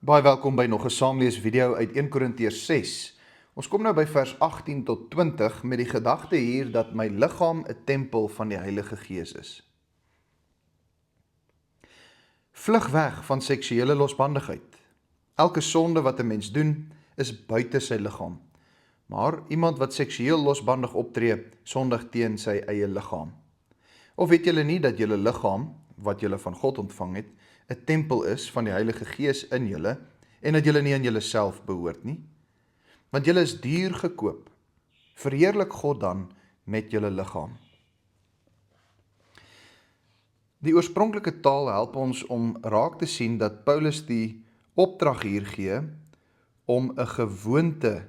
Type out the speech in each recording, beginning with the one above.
Baie welkom by nog 'n saamlees video uit 1 Korintiërs 6. Ons kom nou by vers 18 tot 20 met die gedagte hier dat my liggaam 'n tempel van die Heilige Gees is. Vlug weg van seksuele losbandigheid. Elke sonde wat 'n mens doen, is buite sy liggaam. Maar iemand wat seksueel losbandig optree, sondig teen sy eie liggaam. Of weet julle nie dat julle liggaam, wat julle van God ontvang het, 'n tempel is van die Heilige Gees in julle, en dat julle nie aan julle self behoort nie? Want julle is duur gekoop. Verheerlik God dan met julle liggaam. Die oorspronklike taal help ons om raak te sien dat Paulus die opdrag hier gee om 'n gewoonte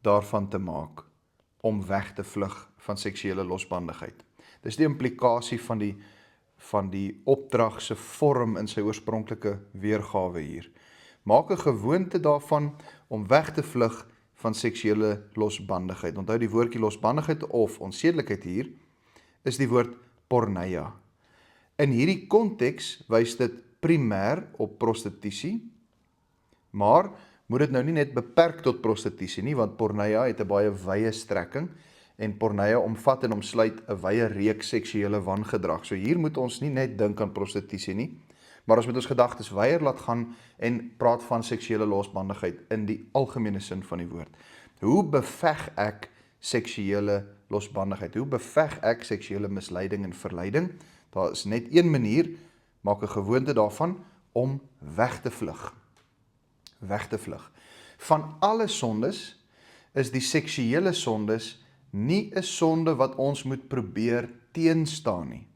daarvan te maak om weg te vlug van seksuele losbandigheid. Dis die implikasie van die opdrag se vorm in sy oorspronklike weergawe hier. Maak 'n gewoonte daarvan om weg te vlug van seksuele losbandigheid. Onthou die woordjie losbandigheid of onsedelikheid hier is die woord porneia. In hierdie konteks wys dit primêr op prostitusie, maar moet dit nou nie net beperk tot prostitusie nie, want porneia het 'n baie wye strekking en porneia omvat en omsluit 'n wye reeks seksuele wangedrag. So hier moet ons nie net dink aan prostitusie nie, maar ons moet ons gedagtes wyeer laat gaan en praat van seksuele losbandigheid in die algemene sin van die woord. Hoe beveg ek seksuele losbandigheid? Hoe beveg ek seksuele misleiding en verleiding? Daar is net een manier, maak 'n gewoonte daarvan om weg te vlug. Weg te vlug. Van alle sondes is die seksuele sondes nie 'n sonde wat ons moet probeer teenstaan nie.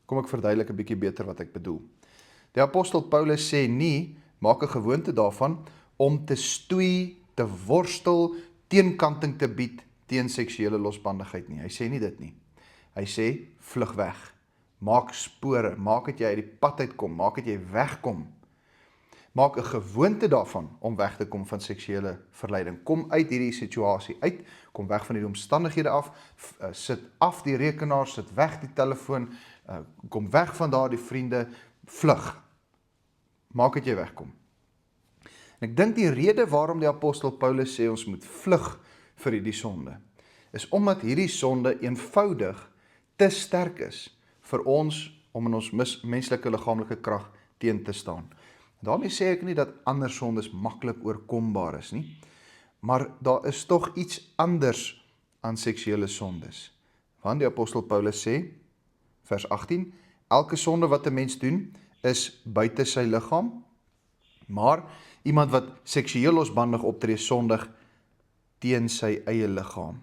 Kom ek verduidelik 'n bietjie beter wat ek bedoel. Die apostel Paulus sê nie, maak 'n gewoonte daarvan om te stoei, te worstel, teenkanting te bied teen seksuele losbandigheid nie. Hy sê nie dit nie. Hy sê vlug weg. Maak spore, maak dat jy uit die pad uitkom, maak dat jy wegkom. Maak 'n gewoonte daarvan om weg te kom van seksuele verleiding. Kom uit hierdie situasie uit, kom weg van hierdie omstandighede af, sit af die rekenaar, sit weg die telefoon, kom weg van daardie vriende, vlug. Maak dat jy wegkom. En ek dink die rede waarom die apostel Paulus sê ons moet vlug vir hierdie sonde, is omdat hierdie sonde eenvoudig te sterk is vir ons om in ons menslike liggaamlike krag teen te staan. Daarmee sê ek nie dat ander sondes maklik oorkombaar is nie, maar daar is tog iets anders aan seksuele sondes. Want die apostel Paulus sê, vers 18, elke sonde wat 'n mens doen, is buite sy liggaam, maar iemand wat seksueel losbandig optree, sondig teen sy eie liggaam.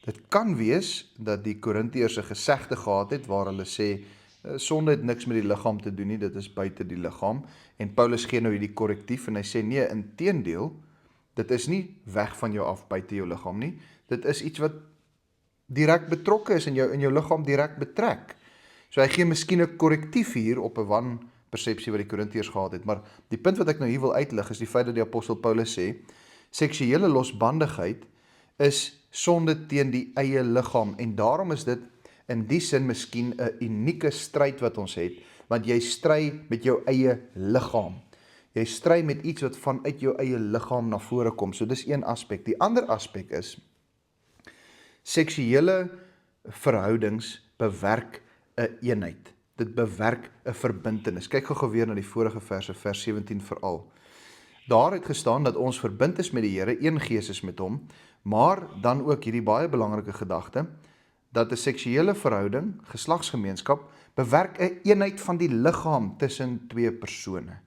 Dit kan wees dat die Korintiërs 'n gesegde gehad het waar hulle sê, sonde het niks met die liggaam te doen nie, dit is buite die liggaam. En Paulus gee nou hierdie korrektief en hy sê nee, inteendeel, dit is nie weg van jou af buite jou liggaam nie. Dit is iets wat direk betrokke is en jou liggaam direk betrek. So hy gee miskien 'n korrektief hier op 'n wanpersepsie wat die Korintiërs gehad het, maar die punt wat ek nou hier wil uitlig is die feit dat die apostel Paulus sê, seksuele losbandigheid is sonde teen die eie liggaam en daarom is dit in die sin miskien 'n unieke stryd wat ons het, want jy stry met jou eie liggaam. Jy stry met iets wat vanuit jou eie liggaam na vore kom. So dis een aspek. Die ander aspek is, seksuele verhoudings bewerk 'n eenheid. Dit bewerk 'n verbintenis. Kyk gou weer na die vorige verse, vers 17 veral. Daar het gestaan dat ons verbind is met die Here, een gees is met hom, maar dan ook hierdie baie belangrike gedagte, dat 'n seksuele verhouding, geslagsgemeenskap, bewerk 'n eenheid van die liggaam tussen twee persone.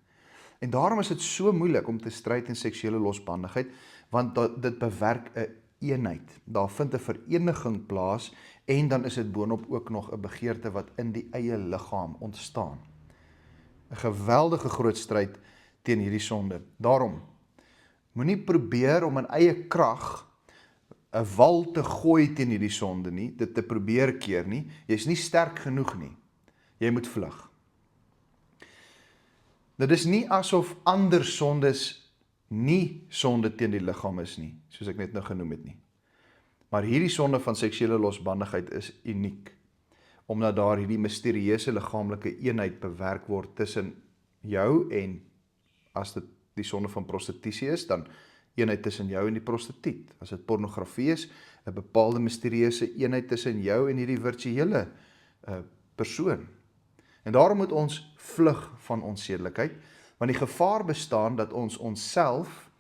En daarom is dit so moeilik om te stry teen seksuele losbandigheid, want dit bewerk 'n eenheid. Daar vind 'n vereniging plaas en dan is dit boonop ook nog 'n begeerte wat in die eie liggaam ontstaan. 'n Geweldige groot stryd teen hierdie sonde. Daarom, moenie probeer om in eie krag 'n wal te gooi teen hierdie sonde nie, dit te probeer keer nie, jy's nie sterk genoeg nie, jy moet vlug. Dit is nie asof ander sondes nie sonde teen die liggaam is nie, soos ek net nou genoem het nie. Maar hierdie sonde van seksuele losbandigheid is uniek, omdat daar hierdie misterieuse liggaamlike eenheid bewerk word tussen jou en as dit die sonde van prostitusie is, dan eenheid tussen jou en die prostituut. As dit pornografie is, 'n bepaalde misterieuse eenheid tussen jou en hierdie virtuele persoon. En daarom moet ons vlug van onsedelikheid, want die gevaar bestaan dat ons onsself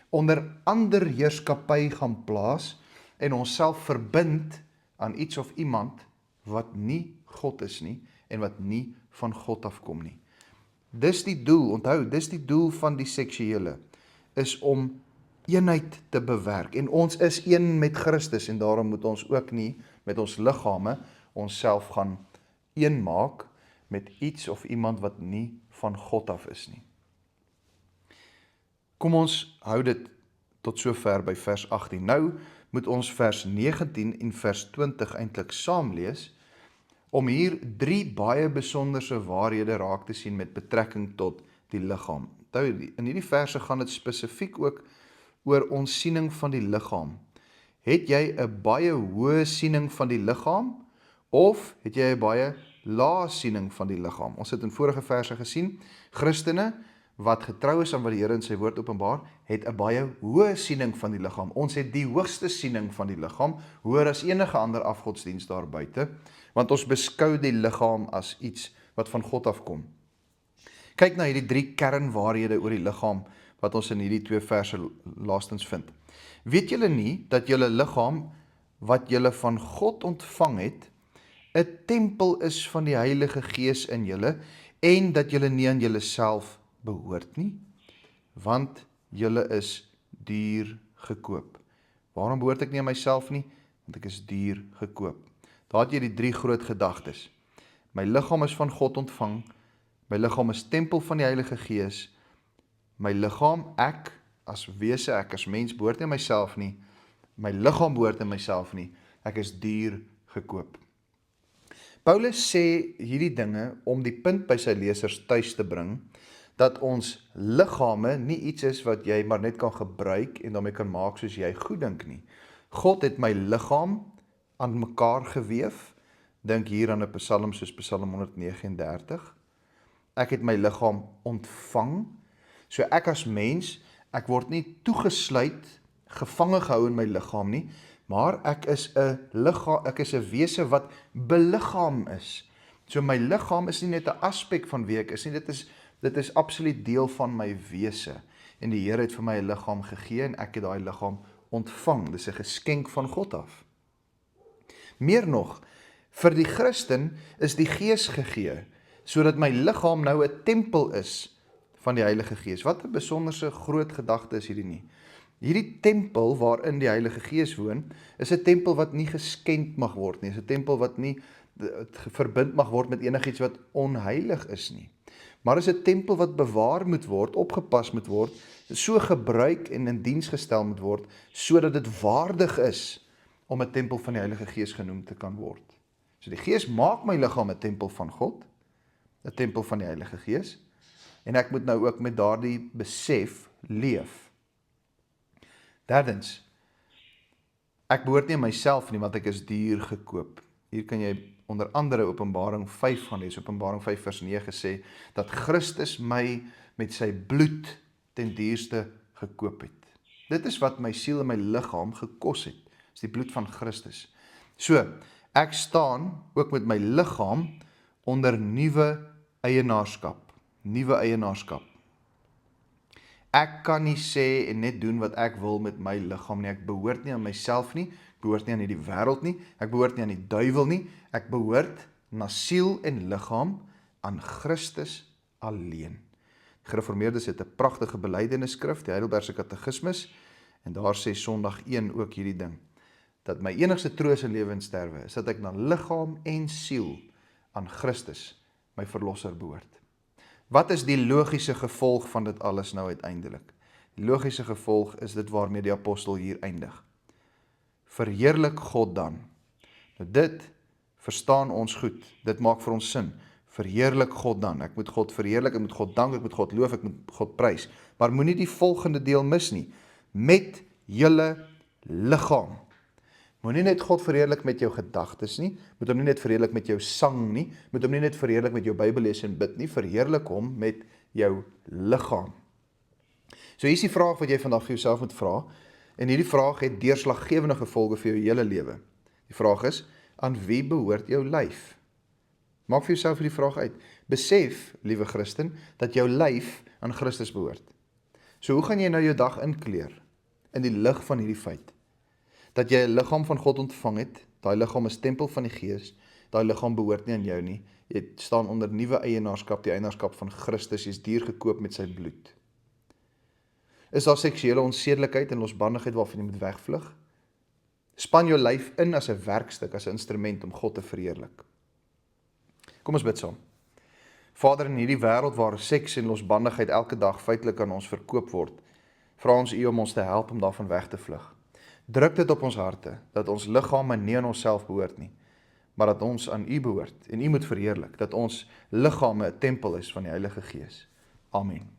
onder ander heerskappy gaan plaas en onsself verbind aan iets of iemand wat nie God is nie en wat nie van God afkom nie. Dis die doel, onthou, dis die doel van die seksuele, is om eenheid te bewerk. En ons is een met Christus en daarom moet ons ook nie met ons liggame onsself gaan een maak met iets of iemand wat nie van God af is nie. Kom ons hou dit tot sover by vers 18. Nou moet ons vers 19 en vers 20 eintlik saam lees, om hier 3 baie besonderse waarhede raak te sien met betrekking tot die liggaam. In hierdie verse gaan dit spesifiek ook oor ons siening van die liggaam. Het jy 'n baie hoë siening van die liggaam, of het jy 'n baie lae siening van die liggaam? Ons het in vorige verse gesien, Christene wat getrou is aan wat die Here in sy woord openbaar, het 'n baie hoë siening van die liggaam. Ons het die hoogste siening van die liggaam, hoër as enige ander afgodsdienst daar buite, want ons beskou die liggaam as iets wat van God afkom. Kyk na hierdie 3 kernwaarhede oor die liggaam wat ons in hierdie 2 verse laastens vind. Weet julle nie dat julle liggaam wat julle van God ontvang het, 'n tempel is van die Heilige Gees in julle, en dat julle nie aan julle self behoort nie, want julle is duur gekoop. Waarom behoort ek nie aan myself nie? Want ek is duur gekoop. Daar het jy die 3 groot gedagtes. My liggaam is van God ontvang, my liggaam is tempel van die Heilige Gees, my liggaam, ek as wese, ek as mens behoort nie aan myself nie, my liggaam behoort aan myself nie, ek is duur gekoop. Paulus sê hierdie dinge om die punt by sy lesers tuis te bring, dat ons liggame nie iets is wat jy maar net kan gebruik en daarmee kan maak soos jy goed dink nie. God het my liggaam aan mekaar geweef. Dink hier aan 'n psalm soos Psalm 139. Ek het my liggaam ontvang. So ek as mens, ek word nie toegesluit, gevange gehou in my liggaam nie, maar ek is 'n wese wat beliggaam is. So my liggaam is nie net 'n aspek van wie ek is nie, dit is absoluut deel van my wese. En die Here het vir my 'n liggaam gegee en ek het daai liggaam ontvang. Dis 'n geskenk van God af. Meer nog, vir die Christen is die Gees gegee, sodat my liggaam nou 'n tempel is van die Heilige Gees. Wat 'n besonderse groot gedagte is hierdie nie. Hierdie tempel waarin die Heilige Gees woon, is 'n tempel wat nie geskend mag word nie. Is 'n tempel wat nie verbind mag word met enigiets wat onheilig is nie. Maar is 'n tempel wat bewaar moet word, opgepas moet word, so gebruik en in diens gestel moet word, sodat dit waardig is om 'n tempel van die Heilige Gees genoem te kan word. So die Gees maak my liggaam 'n tempel van God, 'n tempel van die Heilige Gees, en ek moet nou ook met daardie besef leef. Derdens, ek behoort nie aan myself nie, want ek is duur gekoop. Hier kan jy onder andere Openbaring 5 van lees. Openbaring 5 vers 9 sê, dat Christus my met sy bloed ten duurste gekoop het. Dit is wat my siel en my liggaam gekos het. Dis die bloed van Christus. So, ek staan ook met my liggaam onder nuwe eienaarskap. Nuwe eienaarskap. Ek kan nie sê en net doen wat ek wil met my liggaam nie. Ek behoort nie aan myself nie. Ek behoort nie aan hierdie wêreld nie. Ek behoort nie aan die duiwel nie. Ek behoort na siel en liggaam aan Christus alleen. Die Gereformeerdes het 'n pragtige belydenisskrif, die Heidelbergse Katekismus, en daar sê Sondag 1 ook hierdie ding, dat my enigste troos in lewe en sterwe is dat ek na liggaam en siel aan Christus, my verlosser, behoort. Wat is die logiese gevolg van dit alles nou uiteindelik? Die logiese gevolg is dit waarmee die apostel hier eindig. Verheerlik God dan. Nou dit verstaan ons goed. Dit maak vir ons sin. Verheerlik God dan. Ek moet God verheerlik, ek moet God dank, ek moet God loof, ek moet God prys. Maar moenie die volgende deel mis nie. Met julle liggaam. Moenie net God verheerlik met jou gedagtes nie, moet hom nie net verheerlik met jou sang nie, moet hom nie net verheerlik met jou Bybel lees en bid nie, verheerlik hom met jou liggaam. So hier is die vraag wat jy vandag vir jouself moet vra, en hierdie vraag het deurslaggewende gevolge vir jou hele lewe. Die vraag is, aan wie behoort jou lyf? Maak vir jouself hierdie vraag uit. Besef, liewe Christen, dat jou lyf aan Christus behoort. So hoe gaan jy nou jou dag inkleer in die lig van hierdie feit? Dat jy 'n liggaam van God ontvang het, daai liggaam is tempel van die Gees, daai liggaam behoort nie aan jou nie. Jy staan onder nuwe eienaarskap, die eienaarskap van Christus, jy is duur gekoop met sy bloed. Is daar seksuele onsedelikheid en losbandigheid waarvan jy moet wegvlug? Span jou lyf in as 'n werkstuk, as 'n instrument om God te verheerlik. Kom ons bid saam. Vader, in hierdie wêreld waar seks en losbandigheid elke dag feitelik aan ons verkoop word, vra ons U om ons te help om daarvan weg te vlug. Druk dit op ons harte, dat ons liggame nie aan onsself behoort nie, maar dat ons aan U behoort en U moet verheerlik, dat ons liggame 'n tempel is van die Heilige Gees. Amen.